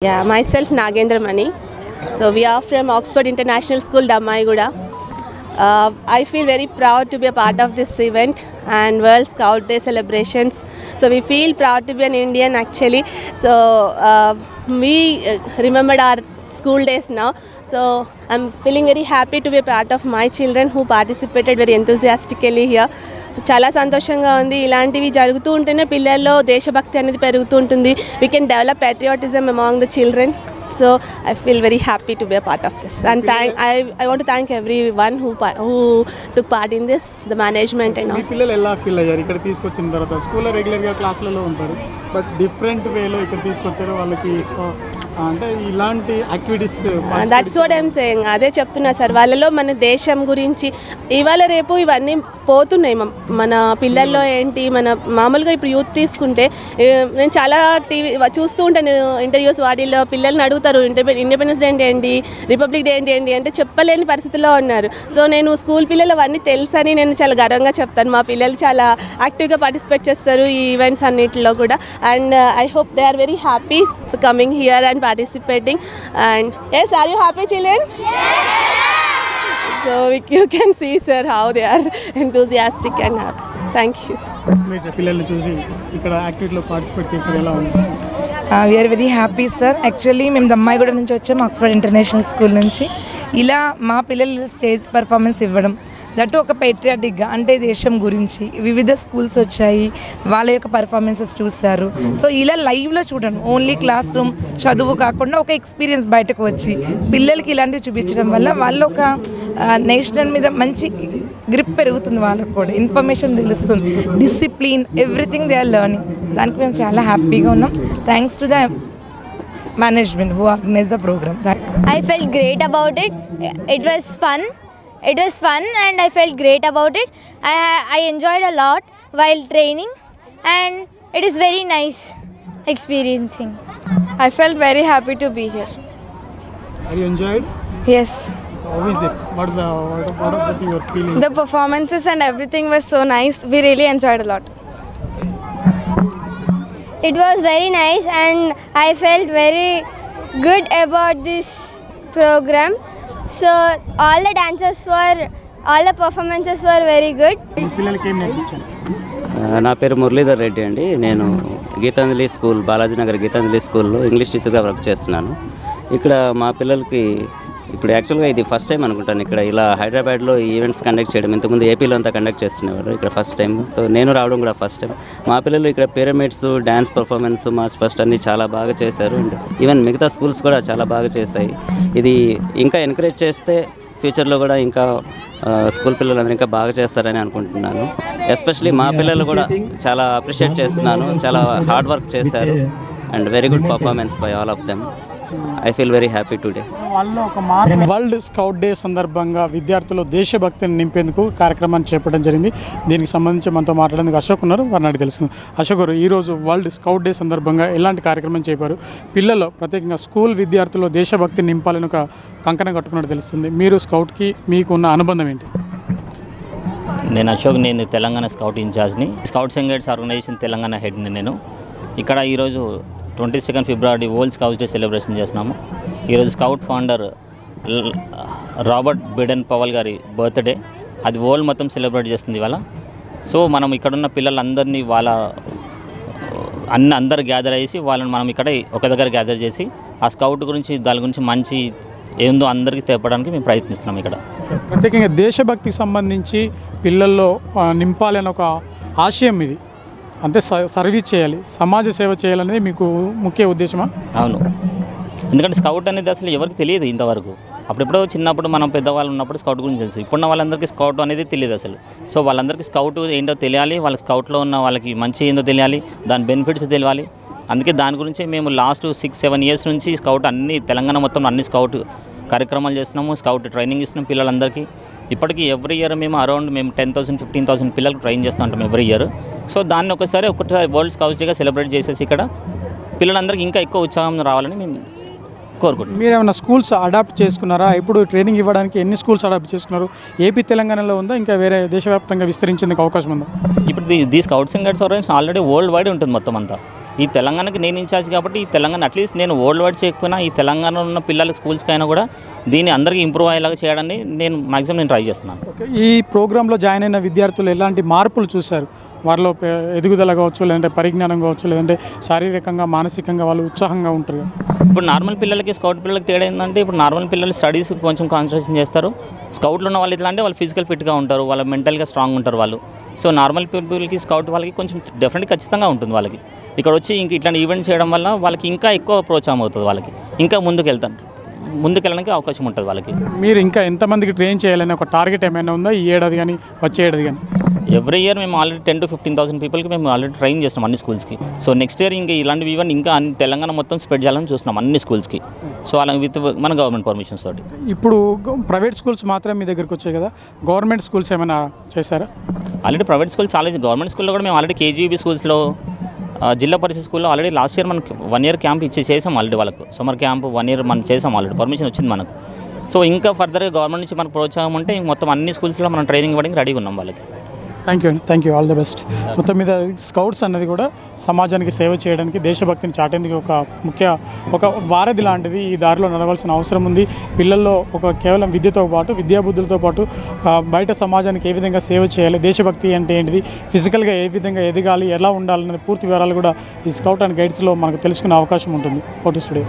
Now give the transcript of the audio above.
Yeah, myself Nagendra Mani. So we are from Oxford International School, Dammaiguda. I feel very proud to be a part of this event and World Scout Day celebrations. So we feel proud to be an Indian actually. So we remembered our school days now. So I'm feeling very happy to be a part of my children who participated very enthusiastically here. So చాలా సంతోషంగా ఉంది. ఇలాంటివి జరుగుతూ ఉంటేనే పిల్లల్లో దేశభక్తి అనేది పెరుగుతూ ఉంటుంది. We can develop patriotism among the children. So I feel very happy to be a part of this. And I want to thank everyone who took part in this, the management and all. మీ పిల్లలు ఎలా feel అయ్యారు ఇక్కడ తీసుకొచ్చిన తర్వాత? స్కూల్లో రెగ్యులర్గా క్లాసులలో ఉంటారు, but different వేలో ఇక్కడ తీసుకొచ్చారు వాళ్ళకి అంటే ఇలాంటి activities. That's what I'm saying. అదే చెప్తున్నా సార్, వాళ్ళలో మన దేశం గురించి ఇవాళ రేపు ఇవన్నీ పోతున్నాయి. మన పిల్లల్లో ఏంటి, మన మామూలుగా ఇప్పుడు యూత్ తీసుకుంటే నేను చాలా టీవీ చూస్తూ ఉంటాను ఇంటర్వ్యూస్, వాటిల్లో పిల్లల్ని అడుగుతారు ఇండిపెండెన్స్ డే ఏంటి, రిపబ్లిక్ డే ఏంటి అంటే చెప్పలేని పరిస్థితిలో ఉన్నారు. సో నేను స్కూల్ పిల్లలు అవన్నీ తెలుసని నేను చాలా గర్వంగా చెప్తాను. మా పిల్లలు చాలా యాక్టివ్గా పార్టిసిపేట్ చేస్తారు ఈ ఈవెంట్స్ అన్నిటిలో కూడా. And I hope they are very happy for coming here and participating. And yes, are you happy children? So you can see sir how they are enthusiastic and happy. Thank you. మీరు పిల్లల్ని చూసి ఇక్కడ యాక్టివిటీలో participate చేసి ఎలా ఉంది? We are very happy sir. Actually మేము దమ్మాయిగూడ నుంచి వచ్చాము, ఆక్స్ఫర్డ్ ఇంటర్నేషనల్ స్కూల్ నుంచి. ఇలా మా పిల్లలు స్టేజ్ పర్ఫార్మెన్స్ ఇవ్వడం, దట్టు ఒక పేట్రియాటిక్గా అంటే దేశం గురించి వివిధ స్కూల్స్ వచ్చాయి, వాళ్ళ యొక్క పర్ఫార్మెన్సెస్ చూస్తారు. సో ఇలా లైవ్లో చూడండి, ఓన్లీ క్లాస్ రూమ్ చదువు కాకుండా ఒక ఎక్స్పీరియన్స్ బయటకు వచ్చి పిల్లలకి ఇలాంటివి చూపించడం వల్ల వాళ్ళు ఒక నేషనల్ మీద మంచి గ్రిప్ పెరుగుతుంది, వాళ్ళకు కూడా ఇన్ఫర్మేషన్ తెలుస్తుంది, discipline everything they are learning. దానికి మేము చాలా హ్యాపీగా ఉన్నాం. Thanks to the management who organized the program. I felt great about it. It was fun and I felt great about it. I enjoyed a lot while training and it is very nice experiencing. I felt very happy to be here. Are you enjoyed? Yes. How is it? What are your feelings? The performances and everything were so nice. We really enjoyed a lot. It was very nice and I felt very good about this program. So all the performances were very good. పిల్లలకి ఏం నేర్పించారు? నా పేరు మురళీధర్ రెడ్డి అండి. నేను Gitanjali school, Balaji Nagar Gitanjali స్కూల్లో English టీచర్గా work చేస్తున్నాను. ఇక్కడ మా పిల్లలకి ఇప్పుడు యాక్చువల్గా ఇది ఫస్ట్ టైం అనుకుంటాను ఇక్కడ ఇలా హైదరాబాద్లో ఈవెంట్స్ కండక్ట్ చేయడం. ఇంతకుముందు ఏపీలో అంతా కండక్ట్ చేస్తున్నారు, ఇక్కడ ఫస్ట్ టైం. సో నేను రావడం కూడా ఫస్ట్ టైం. మా పిల్లలు ఇక్కడ pyramids, dance performance, March first అన్నీ చాలా బాగా చేశారు. అండ్ ఈవెన్ మిగతా స్కూల్స్ కూడా చాలా బాగా చేశాయి. ఇది ఇంకా ఎంకరేజ్ చేస్తే ఫ్యూచర్లో కూడా ఇంకా స్కూల్ పిల్లలందరూ ఇంకా బాగా చేస్తారని అనుకుంటున్నాను. ఎస్పెషలీ మా పిల్లలు కూడా చాలా అప్రిషియేట్ చేస్తున్నాను. చాలా హార్డ్ వర్క్ చేశారు and very good performance by all of them. I feel very happy today. World scout day సందర్భంగా విద్యార్థులు దేశభక్తిని నింపేందుకు కార్యక్రమాన్ని చేపట్టడం జరిగింది. దీనికి సంబంధించి మనతో మాట్లాడేందుకు అశోక్ ఉన్నారు, వారిని అడిగి తెలుసుకుందాం. అశోక్ గారు, ఈరోజు వరల్డ్ స్కౌట్ డే సందర్భంగా ఎలాంటి కార్యక్రమం చేపారు? పిల్లలు ప్రత్యేకంగా స్కూల్ విద్యార్థులు దేశభక్తిని నింపాలని ఒక కంకణం కట్టుకున్నట్టు తెలుస్తుంది. మీరు స్కౌట్కి మీకు ఉన్న అనుబంధం ఏంటి? నేను అశోక్, నేను తెలంగాణ స్కౌట్ ఇన్ఛార్జ్ని, scouts and guides organisation Telangana హెడ్ని. నేను ఇక్కడ ఈరోజు 22 February world scouts day celebration చేస్తున్నాము. ఈరోజు scout founder Robert Baden Powell గారి బర్త్డే, అది వరల్డ్ మొత్తం సెలబ్రేట్ చేస్తుంది ఇవాళ. సో మనం ఇక్కడున్న పిల్లలందరినీ అందరు గ్యాదర్ చేసి వాళ్ళని మనం ఇక్కడ ఒక దగ్గర గ్యాదర్ చేసి ఆ స్కౌట్ గురించి, దాని గురించి మంచి ఏందో అందరికీ తెప్పడానికి మేము ప్రయత్నిస్తున్నాం. ఇక్కడ ప్రత్యేకంగా దేశభక్తికి సంబంధించి పిల్లల్లో నింపాలని ఒక ఆశయం ఇది, అంటే సర్వీస్ చేయాలి, సమాజ సేవ చేయాలనేది మీకు ముఖ్య ఉద్దేశమా? అవును, ఎందుకంటే స్కౌట్ అనేది అసలు ఎవరికి తెలియదు ఇంతవరకు. అప్పుడెప్పుడో చిన్నప్పుడు మనం పెద్దవాళ్ళు ఉన్నప్పుడు స్కౌట్ గురించి తెలుసు. ఇప్పుడున్న వాళ్ళందరికీ స్కౌట్ అనేది తెలియదు అసలు. సో వాళ్ళందరికీ స్కౌట్ ఏంటో తెలియాలి, వాళ్ళ స్కౌట్లో ఉన్న వాళ్ళకి మంచి ఏందో తెలియాలి, దాని బెనిఫిట్స్ తెలియాలి. అందుకే దాని గురించి మేము లాస్ట్ 6-7 ఇయర్స్ నుంచి స్కౌట్ తెలంగాణ మొత్తం అన్ని స్కౌట్ కార్యక్రమాలు చేస్తున్నాము. స్కౌట్ ట్రైనింగ్ ఇస్తున్నాం పిల్లలందరికీ. ఇప్పటికీ ఎవ్రీ ఇయర్ మేము 10,000-15,000 పిల్లలకు ట్రైన్ చేస్తూ ఉంటాం ఎవ్రీ ఇయర్. సో దాన్ని ఒకసారి వరల్డ్ స్కౌట్స్ డేగా సెలబ్రేట్ చేసేసి ఇక్కడ పిల్లలందరికీ ఇంకా ఎక్కువ ఉత్సాహం రావాలని మేము కోరుకుంటున్నాం. మీరు ఏమైనా స్కూల్స్ అడాప్ట్ చేసుకున్నారా? ఇప్పుడు ట్రైనింగ్ ఇవ్వడానికి ఎన్ని స్కూల్స్ అడాప్ట్ చేసుకున్నారు? ఏపీ తెలంగాణలో ఉందా, ఇంకా వేరే దేశవ్యాప్తంగా విస్తరించేందుకు అవకాశం ఉందా? ఇప్పుడు the scouts and guides organization already world wide ఉంటుంది మొత్తం అంతా. ఈ తెలంగాణకి నేను ఇన్ఛార్జ్ కాబట్టి ఈ తెలంగాణ అట్లీస్ట్ నేను వరల్డ్ వైడ్ చేయకపోయినా ఈ తెలంగాణలో ఉన్న పిల్లలకి స్కూల్స్కి అయినా కూడా దీన్ని అందరికీ ఇంప్రూవ్ అయ్యేలాగా చేయడాన్ని నేను మ్యాక్సిమం నేను ట్రై చేస్తున్నాను. ఈ ప్రోగ్రాంలో జాయిన్ అయిన విద్యార్థులు ఎలాంటి మార్పులు చూశారు? వారిలో ఎదుగుదల కావచ్చు, లేదంటే పరిజ్ఞానం కావచ్చు, లేదంటే శారీరకంగా మానసికంగా వాళ్ళు ఉత్సాహంగా ఉంటారు. ఇప్పుడు నార్మల్ పిల్లలకి స్కౌట్ పిల్లలకి తేడా ఏంటంటే ఇప్పుడు నార్మల్ పిల్లలు స్టడీస్ కొంచెం కాన్సన్ట్రేషన్ చేస్తారు. స్కౌట్లో ఉన్న వాళ్ళు ఎట్లా అంటే వాళ్ళు ఫిజికల్ ఫిట్గా ఉంటారు, వాళ్ళ మెంటల్గా స్ట్రాంగ్ ఉంటారు వాళ్ళు. సో నార్మల్ పీపుల్కి స్కౌట్ వాళ్ళకి కొంచెం డెఫినెట్గా ఖచ్చితంగా ఉంటుంది వాళ్ళకి. ఇక్కడ వచ్చి ఇంక ఇట్లాంటి ఈవెంట్స్ చేయడం వల్ల వాళ్ళకి ఇంకా ఎక్కువ ప్రోత్సాహం అవుతుంది, వాళ్ళకి ఇంకా ముందుకెళ్ళడానికి అవకాశం ఉంటుంది వాళ్ళకి. మీరు ఇంకా ఎంతమందికి ట్రైన్ చేయాలని ఒక టార్గెట్ ఏమైనా ఉందా ఈ ఏడాది కానీ వచ్చే ఏడాది కానీ? ఎవ్రీ ఇయర్ మేము ఆల్రెడీ 10,000 to 15,000 పీపుల్కి మేము ఆల్రెడీ ట్రైన్ చేస్తున్నాం అన్ని స్కూల్స్కి. సో నెక్స్ట్ ఇయర్ ఇంకా ఇలాంటివి ఈవెంట్ ఇంకా తెలంగాణ మొత్తం స్ప్రెడ్ చేయాలని చూస్తున్నాం అన్ని స్కూల్స్కి. సో అలా విత్ మన గవర్నమెంట్ పర్మిషన్స్ తోటి. ఇప్పుడు ప్రైవేట్ స్కూల్స్ మాత్రం మీ దగ్గరికి వచ్చాయి కదా, గవర్నమెంట్ స్కూల్స్ ఏమైనా చేశారా? ఆల్రెడీ ప్రైవేట్ స్కూల్ చాలా, గవర్నమెంట్ స్కూల్లో కూడా మేము ఆల్రెడీ కేజీబీ స్కూల్స్లో, జిల్లా పరిషత్ స్కూల్లో ఆల్రెడీ లాస్ట్ ఇయర్ మనకి 1 year క్యాంప్ చేసాం ఆల్రెడీ. వాళ్ళకు సమ్మర్ క్యాంప్ 1 year మనం చేసాం ఆల్రెడీ, పర్మిషన్ వచ్చింది మనకు. సో ఇంకా ఫర్దర్గా గవర్నమెంట్ నుంచి మనకు ప్రోత్సాహం ఉంటే మొత్తం అన్ని స్కూల్స్లో మనం ట్రైనింగ్ ఇవ్వడానికి రెడీగా ఉన్నాం వాళ్ళకి. థ్యాంక్ యూ అండి, thank you, all the best. మొత్తం మీద స్కౌట్స్ అన్నది కూడా సమాజానికి సేవ చేయడానికి, దేశభక్తిని చాటేందుకు ఒక వారధి లాంటిది. ఈ దారిలో నడవలసిన అవసరం ఉంది. పిల్లల్లో కేవలం విద్యతో పాటు, విద్యాబుద్ధులతో పాటు బయట సమాజానికి ఏ విధంగా సేవ చేయాలి, దేశభక్తి అంటే ఏంటిది, ఫిజికల్గా ఏ విధంగా ఎదగాలి, ఎలా ఉండాలనేది పూర్తి వివరాలు కూడా ఈ స్కౌట్ అండ్ గైడ్స్లో మనకు తెలుసుకునే అవకాశం ఉంటుంది. Photo studio.